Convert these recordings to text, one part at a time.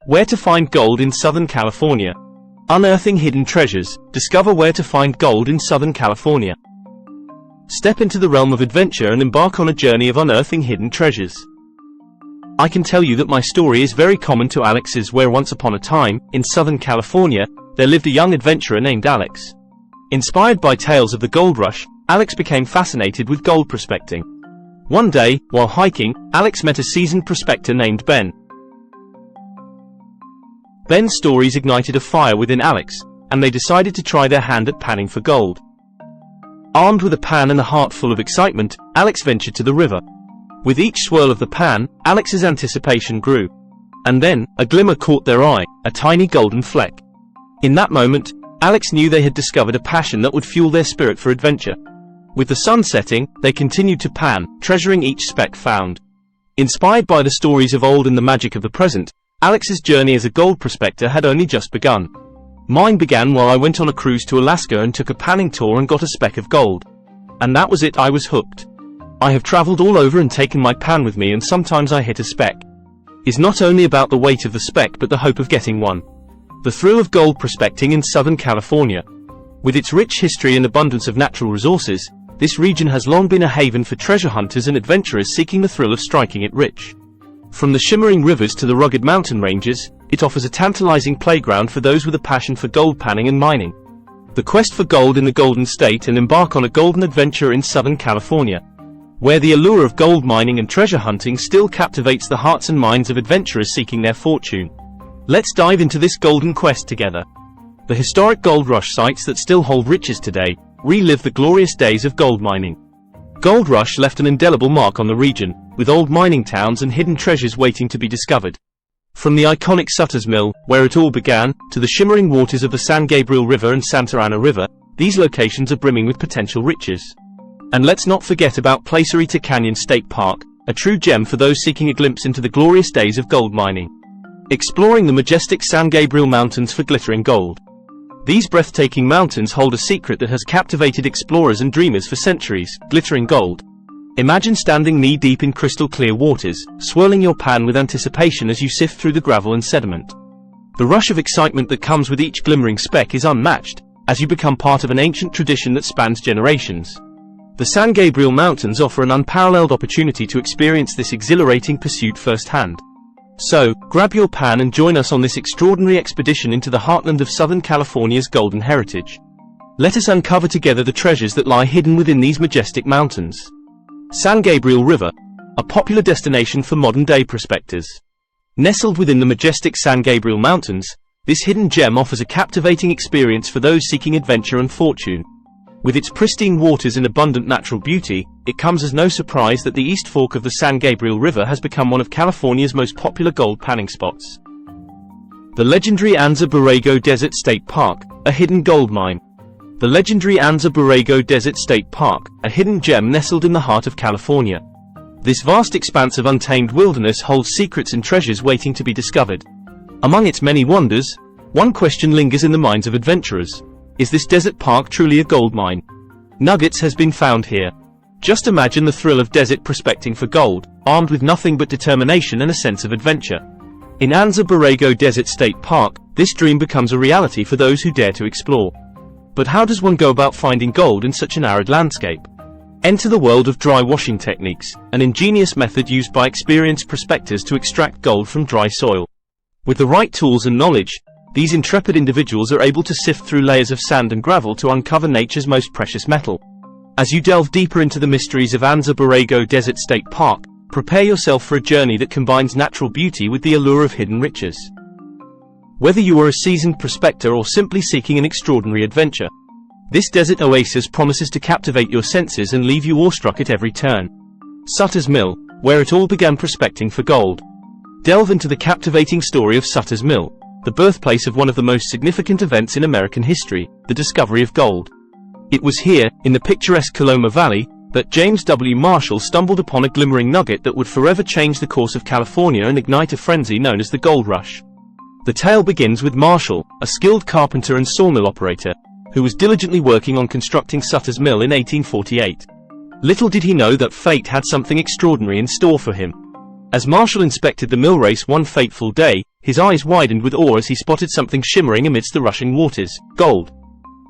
Where to find gold in Southern California. Unearthing hidden treasures. Discover where to find gold in Southern California. Step into the realm of adventure and embark on a journey of unearthing hidden treasures. I can tell you that my story is very common to Alex's, where once upon a time, in Southern California, there lived a young adventurer named Alex. Inspired by tales of the gold rush, Alex became fascinated with gold prospecting. One day, while hiking, Alex met a seasoned prospector named Ben. Ben's stories ignited a fire within Alex, and they decided to try their hand at panning for gold. Armed with a pan and a heart full of excitement, Alex ventured to the river. With each swirl of the pan, Alex's anticipation grew. And then, a glimmer caught their eye, a tiny golden fleck. In that moment, Alex knew they had discovered a passion that would fuel their spirit for adventure. With the sun setting, they continued to pan, treasuring each speck found. Inspired by the stories of old and the magic of the present, Alex's journey as a gold prospector had only just begun. Mine began while I went on a cruise to Alaska and took a panning tour and got a speck of gold. And that was it, I was hooked. I have traveled all over and taken my pan with me, and sometimes I hit a speck. It's not only about the weight of the speck but the hope of getting one. The thrill of gold prospecting in Southern California. With its rich history and abundance of natural resources, this region has long been a haven for treasure hunters and adventurers seeking the thrill of striking it rich. From the shimmering rivers to the rugged mountain ranges, it offers a tantalizing playground for those with a passion for gold panning and mining. The quest for gold in the Golden State, and embark on a golden adventure in Southern California, where the allure of gold mining and treasure hunting still captivates the hearts and minds of adventurers seeking their fortune. Let's dive into this golden quest together. The historic gold rush sites that still hold riches today relive the glorious days of gold mining. Gold rush left an indelible mark on the region, with old mining towns and hidden treasures waiting to be discovered. From the iconic Sutter's Mill, where it all began, to the shimmering waters of the San Gabriel River and Santa Ana River, these locations are brimming with potential riches. And let's not forget about Placerita Canyon State Park, a true gem for those seeking a glimpse into the glorious days of gold mining. Exploring the majestic San Gabriel Mountains for glittering gold. These breathtaking mountains hold a secret that has captivated explorers and dreamers for centuries: glittering gold. Imagine standing knee-deep in crystal-clear waters, swirling your pan with anticipation as you sift through the gravel and sediment. The rush of excitement that comes with each glimmering speck is unmatched, as you become part of an ancient tradition that spans generations. The San Gabriel Mountains offer an unparalleled opportunity to experience this exhilarating pursuit firsthand. So, grab your pan and join us on this extraordinary expedition into the heartland of Southern California's golden heritage. Let us uncover together the treasures that lie hidden within these majestic mountains. San Gabriel River, a popular destination for modern-day prospectors. Nestled within the majestic San Gabriel Mountains, this hidden gem offers a captivating experience for those seeking adventure and fortune. With its pristine waters and abundant natural beauty, it comes as no surprise that the East Fork of the San Gabriel River has become one of California's most popular gold panning spots. The legendary Anza Borrego Desert State Park, a hidden gold mine. The legendary Anza Borrego Desert State Park, a hidden gem nestled in the heart of California. This vast expanse of untamed wilderness holds secrets and treasures waiting to be discovered. Among its many wonders, one question lingers in the minds of adventurers. Is this desert park truly a gold mine? Nuggets has been found here. Just imagine the thrill of desert prospecting for gold, armed with nothing but determination and a sense of adventure. In Anza Borrego Desert State Park, this dream becomes a reality for those who dare to explore. But how does one go about finding gold in such an arid landscape? Enter the world of dry washing techniques, an ingenious method used by experienced prospectors to extract gold from dry soil. With the right tools and knowledge, these intrepid individuals are able to sift through layers of sand and gravel to uncover nature's most precious metal. As you delve deeper into the mysteries of Anza Borrego Desert State Park, prepare yourself for a journey that combines natural beauty with the allure of hidden riches. Whether you are a seasoned prospector or simply seeking an extraordinary adventure, this desert oasis promises to captivate your senses and leave you awestruck at every turn. Sutter's Mill, where it all began prospecting for gold. Delve into the captivating story of Sutter's Mill, the birthplace of one of the most significant events in American history, the discovery of gold. It was here, in the picturesque Coloma Valley, that James W. Marshall stumbled upon a glimmering nugget that would forever change the course of California and ignite a frenzy known as the Gold Rush. The tale begins with Marshall, a skilled carpenter and sawmill operator, who was diligently working on constructing Sutter's Mill in 1848. Little did he know that fate had something extraordinary in store for him. As Marshall inspected the mill race one fateful day, his eyes widened with awe as he spotted something shimmering amidst the rushing waters: gold.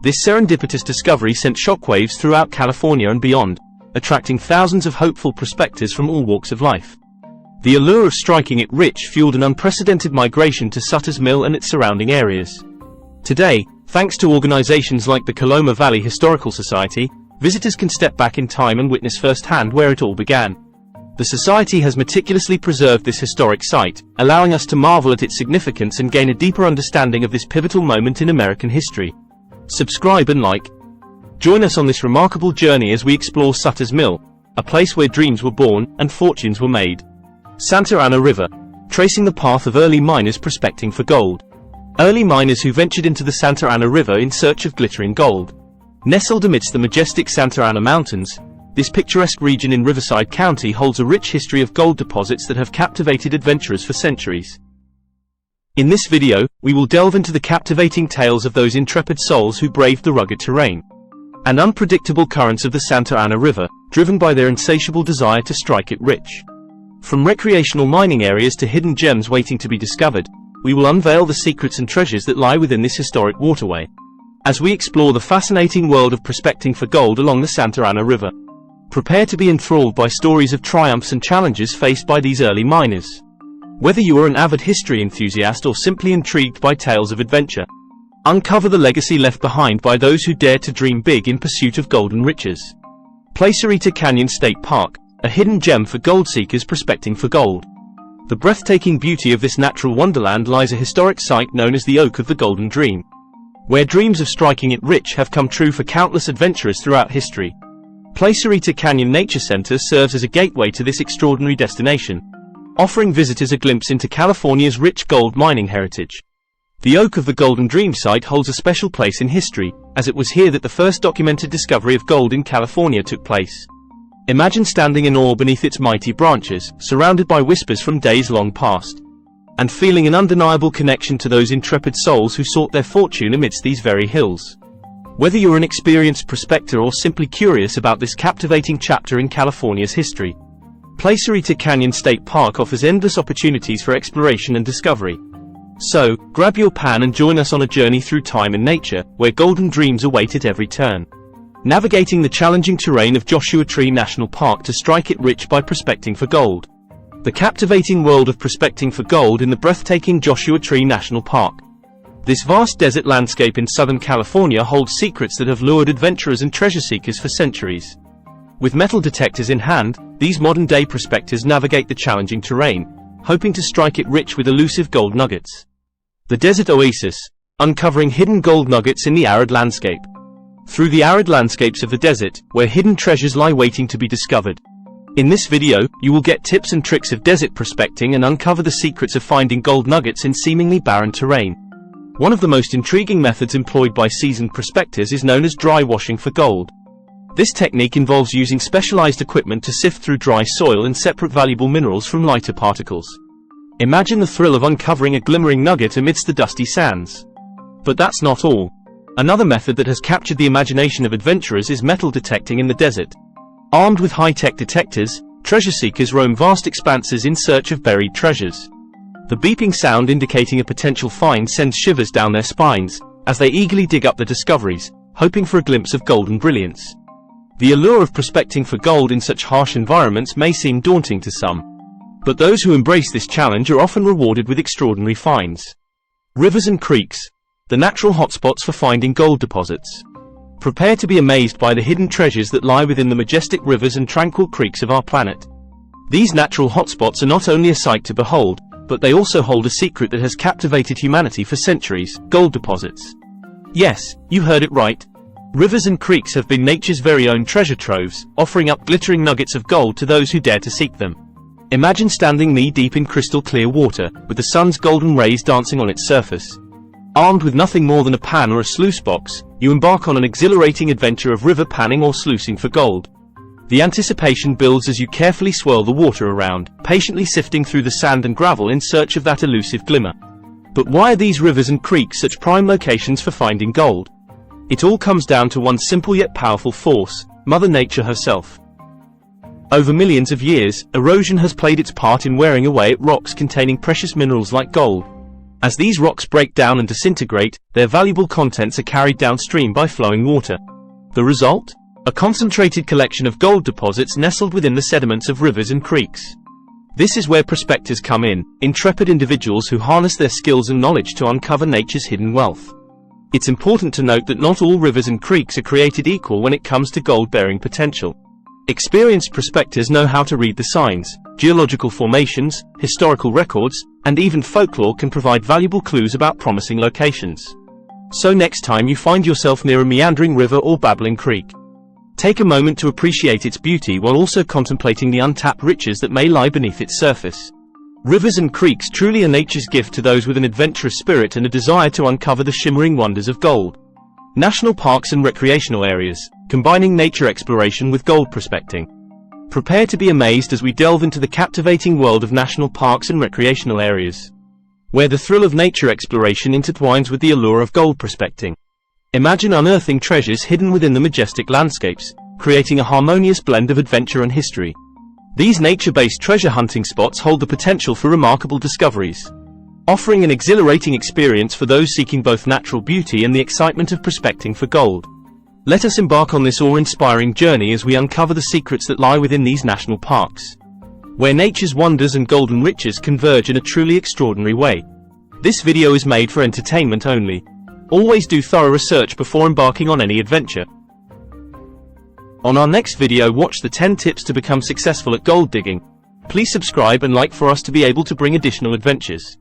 This serendipitous discovery sent shockwaves throughout California and beyond, attracting thousands of hopeful prospectors from all walks of life. The allure of striking it rich fueled an unprecedented migration to Sutter's Mill and its surrounding areas. Today, thanks to organizations like the Coloma Valley Historical Society, visitors can step back in time and witness firsthand where it all began. The Society has meticulously preserved this historic site, allowing us to marvel at its significance and gain a deeper understanding of this pivotal moment in American history. Subscribe and like. Join us on this remarkable journey as we explore Sutter's Mill, a place where dreams were born and fortunes were made. Santa Ana River, tracing the path of early miners prospecting for gold. Early miners who ventured into the Santa Ana River in search of glittering gold. Nestled amidst the majestic Santa Ana Mountains, this picturesque region in Riverside County holds a rich history of gold deposits that have captivated adventurers for centuries. In this video, we will delve into the captivating tales of those intrepid souls who braved the rugged terrain and unpredictable currents of the Santa Ana River, driven by their insatiable desire to strike it rich. From recreational mining areas to hidden gems waiting to be discovered, we will unveil the secrets and treasures that lie within this historic waterway, as we explore the fascinating world of prospecting for gold along the Santa Ana River. Prepare to be enthralled by stories of triumphs and challenges faced by these early miners. Whether you are an avid history enthusiast or simply intrigued by tales of adventure, uncover the legacy left behind by those who dared to dream big in pursuit of golden riches. Placerita Canyon State Park, a hidden gem for gold seekers prospecting for gold. The breathtaking beauty of this natural wonderland lies a historic site known as the Oak of the Golden Dream, where dreams of striking it rich have come true for countless adventurers throughout history. Placerita Canyon Nature Center serves as a gateway to this extraordinary destination, offering visitors a glimpse into California's rich gold mining heritage. The Oak of the Golden Dream site holds a special place in history, as it was here that the first documented discovery of gold in California took place. Imagine standing in awe beneath its mighty branches, surrounded by whispers from days long past, and feeling an undeniable connection to those intrepid souls who sought their fortune amidst these very hills. Whether you're an experienced prospector or simply curious about this captivating chapter in California's history, Placerita Canyon State Park offers endless opportunities for exploration and discovery. So, grab your pan and join us on a journey through time and nature, where golden dreams await at every turn. Navigating the challenging terrain of Joshua Tree National Park to strike it rich by prospecting for gold. The captivating world of prospecting for gold in the breathtaking Joshua Tree National Park. This vast desert landscape in Southern California holds secrets that have lured adventurers and treasure seekers for centuries. With metal detectors in hand, these modern-day prospectors navigate the challenging terrain, hoping to strike it rich with elusive gold nuggets. The Desert Oasis, uncovering hidden gold nuggets in the arid landscape. Through the arid landscapes of the desert, where hidden treasures lie waiting to be discovered. In this video, you will get tips and tricks of desert prospecting and uncover the secrets of finding gold nuggets in seemingly barren terrain. One of the most intriguing methods employed by seasoned prospectors is known as dry washing for gold. This technique involves using specialized equipment to sift through dry soil and separate valuable minerals from lighter particles. Imagine the thrill of uncovering a glimmering nugget amidst the dusty sands. But that's not all. Another method that has captured the imagination of adventurers is metal detecting in the desert. Armed with high-tech detectors, treasure seekers roam vast expanses in search of buried treasures. The beeping sound indicating a potential find sends shivers down their spines, as they eagerly dig up the discoveries, hoping for a glimpse of golden brilliance. The allure of prospecting for gold in such harsh environments may seem daunting to some. But those who embrace this challenge are often rewarded with extraordinary finds. Rivers and creeks, the natural hotspots for finding gold deposits. Prepare to be amazed by the hidden treasures that lie within the majestic rivers and tranquil creeks of our planet. These natural hotspots are not only a sight to behold, but they also hold a secret that has captivated humanity for centuries: gold deposits. Yes, you heard it right. Rivers and creeks have been nature's very own treasure troves, offering up glittering nuggets of gold to those who dare to seek them. Imagine standing knee-deep in crystal-clear water, with the sun's golden rays dancing on its surface. Armed with nothing more than a pan or a sluice box, you embark on an exhilarating adventure of river panning or sluicing for gold. The anticipation builds as you carefully swirl the water around, patiently sifting through the sand and gravel in search of that elusive glimmer. But why are these rivers and creeks such prime locations for finding gold? It all comes down to one simple yet powerful force: Mother Nature herself. Over millions of years, erosion has played its part in wearing away at rocks containing precious minerals like gold, As these rocks break down and disintegrate, their valuable contents are carried downstream by flowing water. The result? A concentrated collection of gold deposits nestled within the sediments of rivers and creeks. This is where prospectors come in, intrepid individuals who harness their skills and knowledge to uncover nature's hidden wealth. It's important to note that not all rivers and creeks are created equal when it comes to gold-bearing potential. Experienced prospectors know how to read the signs. Geological formations, historical records, and even folklore can provide valuable clues about promising locations. So next time you find yourself near a meandering river or babbling creek, take a moment to appreciate its beauty while also contemplating the untapped riches that may lie beneath its surface. Rivers and creeks truly are nature's gift to those with an adventurous spirit and a desire to uncover the shimmering wonders of gold. National parks and recreational areas, combining nature exploration with gold prospecting. Prepare to be amazed as we delve into the captivating world of national parks and recreational areas, where the thrill of nature exploration intertwines with the allure of gold prospecting. Imagine unearthing treasures hidden within the majestic landscapes, creating a harmonious blend of adventure and history. These nature-based treasure hunting spots hold the potential for remarkable discoveries, offering an exhilarating experience for those seeking both natural beauty and the excitement of prospecting for gold. Let us embark on this awe-inspiring journey as we uncover the secrets that lie within these national parks, where nature's wonders and golden riches converge in a truly extraordinary way. This video is made for entertainment only. Always do thorough research before embarking on any adventure. On our next video, watch the 10 tips to become successful at gold digging. Please subscribe and like for us to be able to bring additional adventures.